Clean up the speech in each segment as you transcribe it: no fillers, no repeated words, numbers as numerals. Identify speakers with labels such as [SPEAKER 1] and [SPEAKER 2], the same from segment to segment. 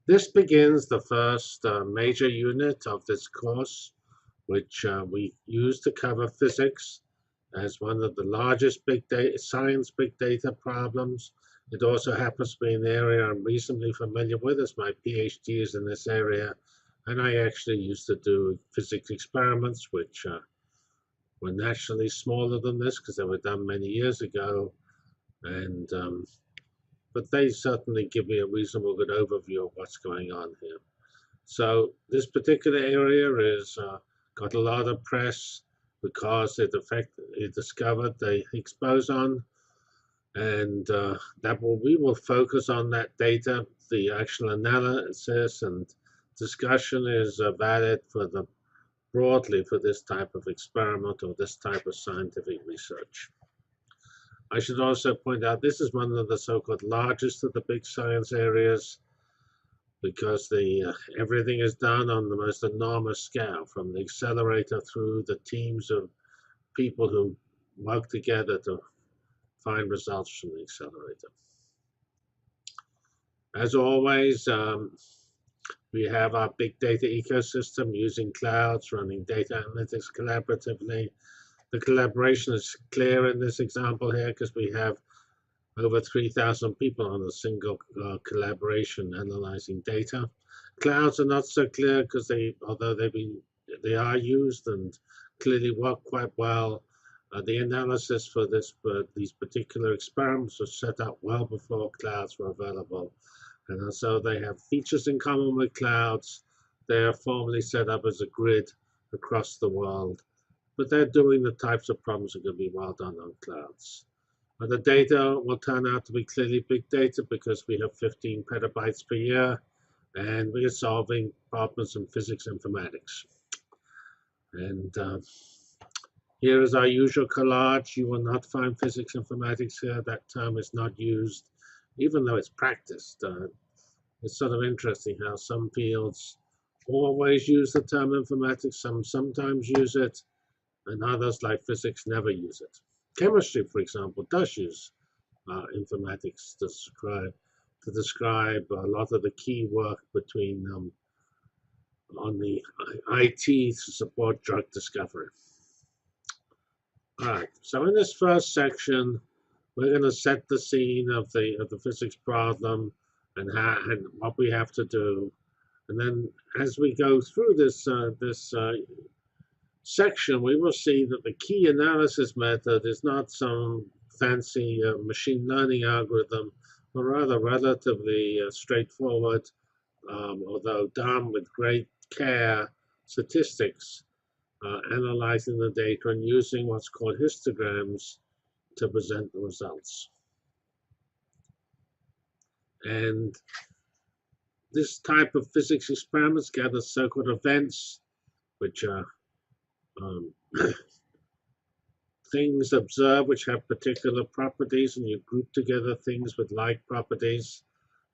[SPEAKER 1] This begins the first major unit of this course, which we use to cover physics as one of the largest big data problems. It also happens to be an area I'm reasonably familiar with, as my PhD is in this area, and I actually used to do physics experiments, which were naturally smaller than this because they were done many years ago, and but they certainly give me a reasonable good overview of what's going on here. So this particular area is got a lot of press because it discovered the Higgs boson, and we will focus on that data. The actual analysis and discussion is valid for the broadly for this type of experiment or this type of scientific research. I should also point out this is one of the so-called largest of the big science areas because everything is done on the most enormous scale, from the accelerator through the teams of people who work together to find results from the accelerator. As always, we have our big data ecosystem using clouds, running data analytics collaboratively. The collaboration is clear in this example here because we have over 3,000 people on a single collaboration analyzing data. Clouds are not so clear because although they are used and clearly work quite well. The analysis for these particular experiments was set up well before clouds were available, and so they have features in common with clouds. They are formally set up as a grid across the world, but they're doing the types of problems that are going to be well done on clouds. The data will turn out to be clearly big data because we have 15 petabytes per year, and we are solving problems in physics informatics. And here is our usual collage. You will not find physics informatics here. That term is not used, even though it's practiced. It's sort of interesting how some fields always use the term informatics, some sometimes use it, and others, like physics, never use it. Chemistry, for example, does use informatics to describe a lot of the key work between on the IT to support drug discovery. All right. So in this first section, we're going to set the scene of the physics problem and what we have to do, and then as we go through this section, we will see that the key analysis method is not some fancy machine learning algorithm, but rather relatively straightforward, although done with great care, statistics, analyzing the data and using what's called histograms to present the results. And this type of physics experiments gather so-called events, which are things observed which have particular properties, and you group together things with like properties,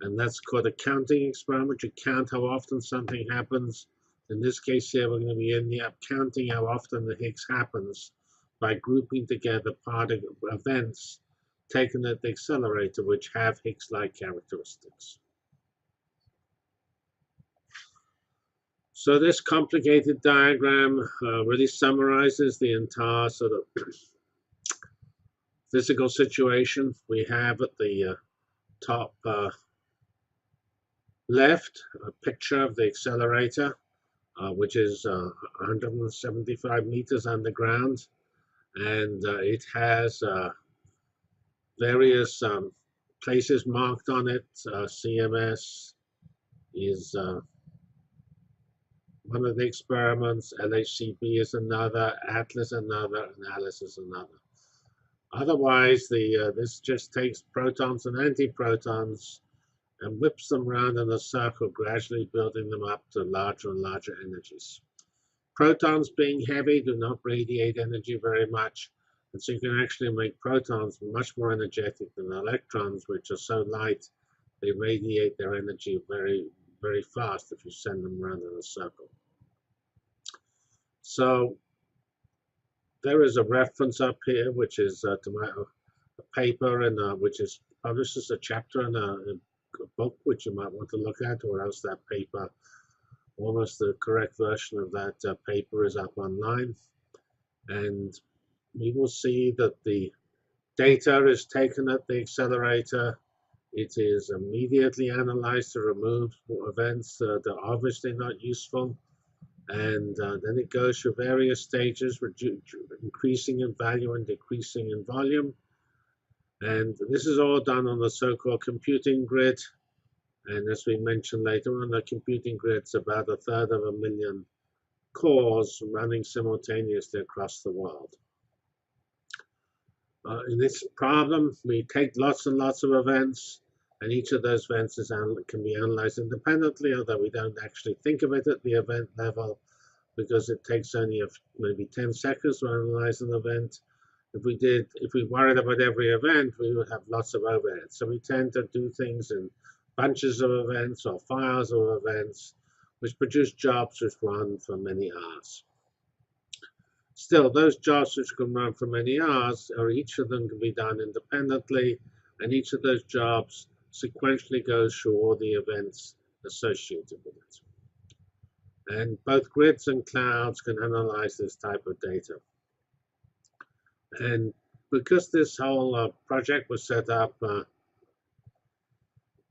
[SPEAKER 1] and that's called a counting experiment. You count how often something happens. In this case here, we're going to be ending up counting how often the Higgs happens by grouping together particle events taken at the accelerator which have Higgs-like characteristics. So this complicated diagram really summarizes the entire sort of physical situation. We have at the top left a picture of the accelerator, which is 175 meters underground, and it has various places marked on it. CMS is one of the experiments, LHCb is another, ATLAS another, and ALICE is another. Otherwise, this just takes protons and antiprotons and whips them around in a circle, gradually building them up to larger and larger energies. Protons, being heavy, do not radiate energy very much, and so you can actually make protons much more energetic than electrons, which are so light they radiate their energy very, very fast if you send them around in a circle. So there is a reference up here, which is to a paper, and which is published as a chapter in a book which you might want to look at, or else that paper, almost the correct version of that paper, is up online. And we will see that the data is taken at the accelerator. It is immediately analyzed to remove events that are obviously not useful. And then it goes through various stages, increasing in value and decreasing in volume. And this is all done on the so-called computing grid. And as we mentioned later on, the computing grid's about 1/3 of a million cores running simultaneously across the world. In this problem, we take lots and lots of events, and each of those events can be analyzed independently, although we don't actually think of it at the event level, because it takes only maybe 10 seconds to analyze an event. If we worried about every event, we would have lots of overhead. So we tend to do things in bunches of events or files of events, which produce jobs which run for many hours. Still, those jobs which can run for many hours, or each of them can be done independently, and each of those jobs sequentially goes through all the events associated with it. And both grids and clouds can analyze this type of data. And because this whole project was set up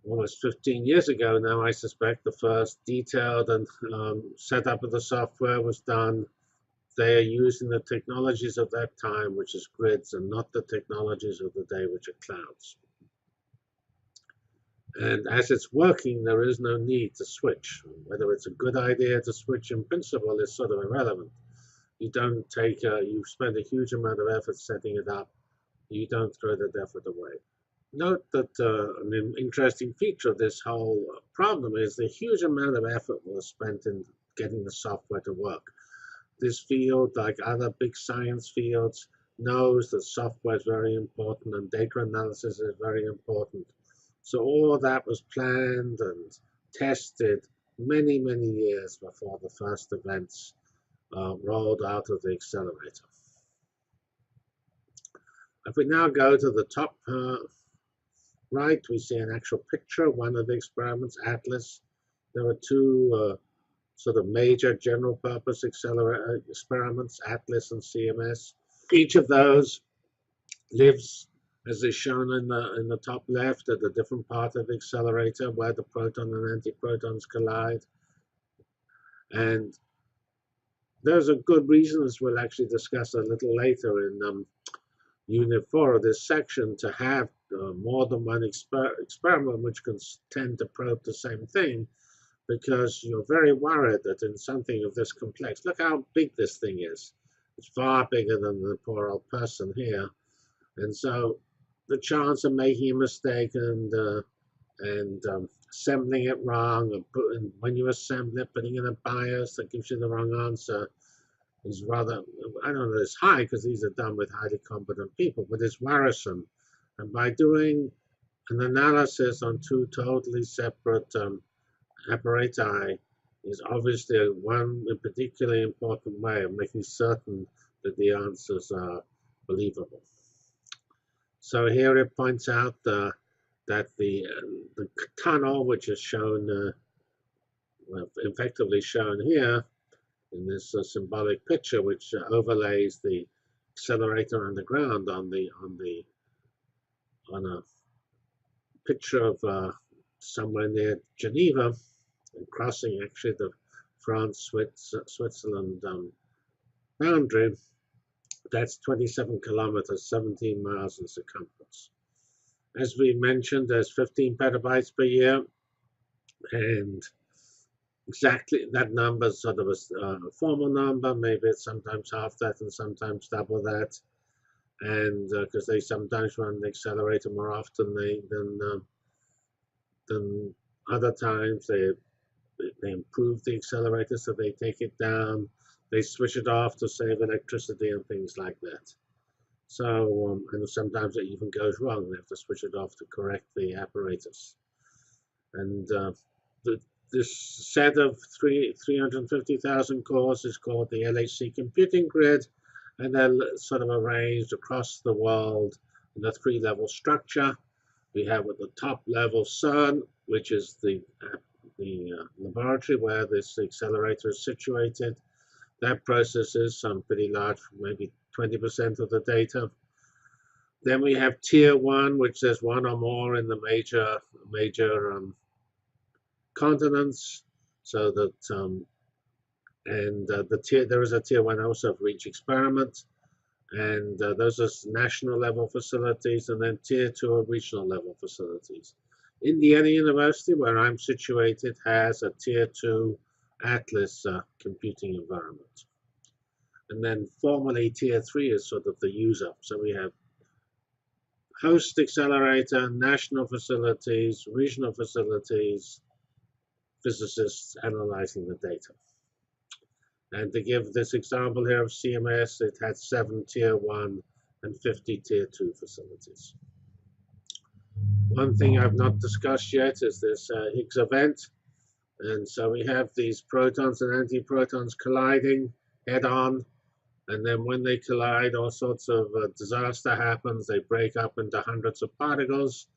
[SPEAKER 1] almost 15 years ago now, I suspect the first detailed and setup of the software was done. They are using the technologies of that time, which is grids, and not the technologies of the day, which are clouds. And as it's working, there is no need to switch. Whether it's a good idea to switch in principle is sort of irrelevant. You don't take, you spend a huge amount of effort setting it up. You don't throw that effort away. Note that an interesting feature of this whole problem is the huge amount of effort was spent in getting the software to work. This field, like other big science fields, knows that software is very important and data analysis is very important. So all of that was planned and tested many, many years before the first events rolled out of the accelerator. If we now go to the top right, we see an actual picture of one of the experiments, ATLAS. There were two sort of major general purpose accelerator experiments, ATLAS and CMS. Each of those lives, as is shown in the top left, at a different part of the accelerator where the proton and antiprotons collide. And there's a good reason, as we'll actually discuss a little later in Unit 4 of this section, to have more than one experiment which can tend to probe the same thing, because you're very worried that in something of this complex, look how big this thing is. It's far bigger than the poor old person here. And so the chance of making a mistake and assembling it wrong, and when you assemble it, putting in a bias that gives you the wrong answer is rather, I don't know, it's high because these are done with highly competent people, but it's worrisome. And by doing an analysis on two totally separate apparati is obviously one particularly important way of making certain that the answers are believable. So here it points out that the tunnel, which is shown, effectively shown here in this symbolic picture, which overlays the accelerator underground on a picture of somewhere near Geneva, and crossing actually the France-Switzerland boundary. That's 27 kilometers, 17 miles in circumference. As we mentioned, there's 15 petabytes per year, and exactly that number is sort of a formal number. Maybe it's sometimes half that and sometimes double that, and because they sometimes run the accelerator more often than other times. They improve the accelerator, so they take it down. They switch it off to save electricity and things like that. So, and sometimes it even goes wrong. They have to switch it off to correct the apparatus. And this set of 350,000 cores is called the LHC computing grid, and they're sort of arranged across the world in a three-level structure. We have at the top level CERN, which is the laboratory where this accelerator is situated. That processes some pretty large, maybe 20% of the data. Then we have tier 1, which says one or more in the major continents, so that there is a tier 1 also for each experiment, and those are national level facilities, and then tier 2 are regional level facilities. Indiana University, where I'm situated, has a tier 2 Atlas computing environment. And then formally tier 3 is sort of the user. So we have host accelerator, national facilities, regional facilities, physicists analyzing the data. And to give this example here of CMS, it had 7 tier 1 and 50 tier 2 facilities. One thing I've not discussed yet is this Higgs event. And so we have these protons and antiprotons colliding head on. And then when they collide, all sorts of disaster happens. They break up into hundreds of particles.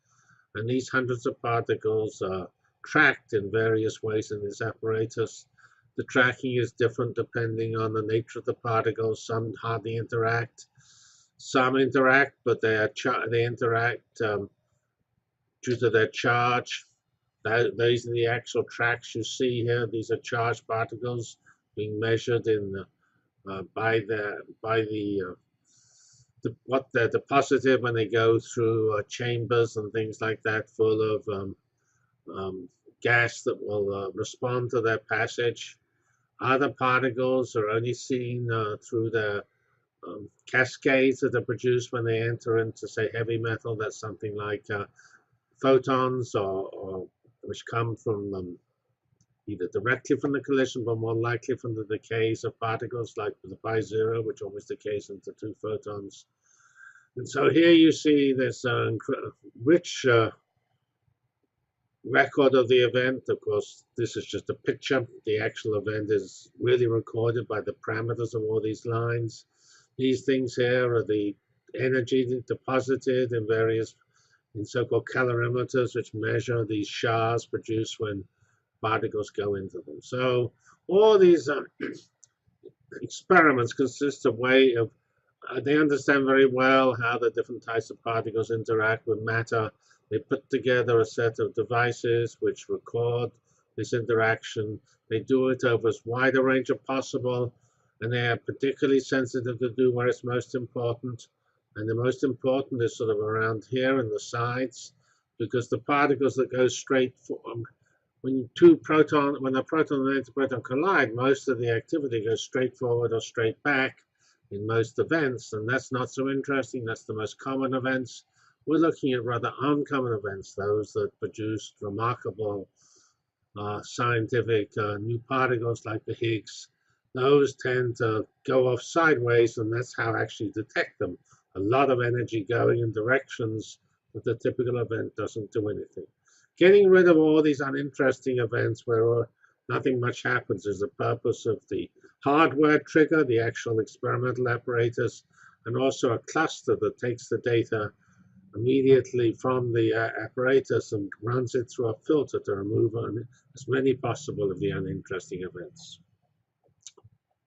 [SPEAKER 1] And these hundreds of particles are tracked in various ways in this apparatus. The tracking is different depending on the nature of the particles. Some hardly interact. Some interact, but they interact due to their charge. These are the actual tracks you see here. These are charged particles being measured in what they're deposited when they go through chambers and things like that, full of gas that will respond to their passage. Other particles are only seen through the cascades that are produced when they enter into, say, heavy metal. That's something like photons, or which come from either directly from the collision, but more likely from the decays of particles, like the pi zero, which always decays into 2 photons. And so here you see this rich record of the event. Of course, this is just a picture. The actual event is really recorded by the parameters of all these lines. These things here are the energy deposited in so-called calorimeters, which measure these showers produced when particles go into them. So all these experiments consist of they understand very well how the different types of particles interact with matter. They put together a set of devices which record this interaction. They do it over as wide a range as possible, and they are particularly sensitive to do where it's most important. And the most important is sort of around here in the sides, because the particles that go straight when the proton and antiproton collide, most of the activity goes straight forward or straight back in most events, and that's not so interesting. That's the most common events. We're looking at rather uncommon events, those that produce remarkable scientific new particles like the Higgs. Those tend to go off sideways, and that's how I actually detect them. A lot of energy going in directions that the typical event doesn't do anything. Getting rid of all these uninteresting events where nothing much happens is the purpose of the hardware trigger, the actual experimental apparatus, and also a cluster that takes the data immediately from the apparatus and runs it through a filter to remove as many possible of the uninteresting events.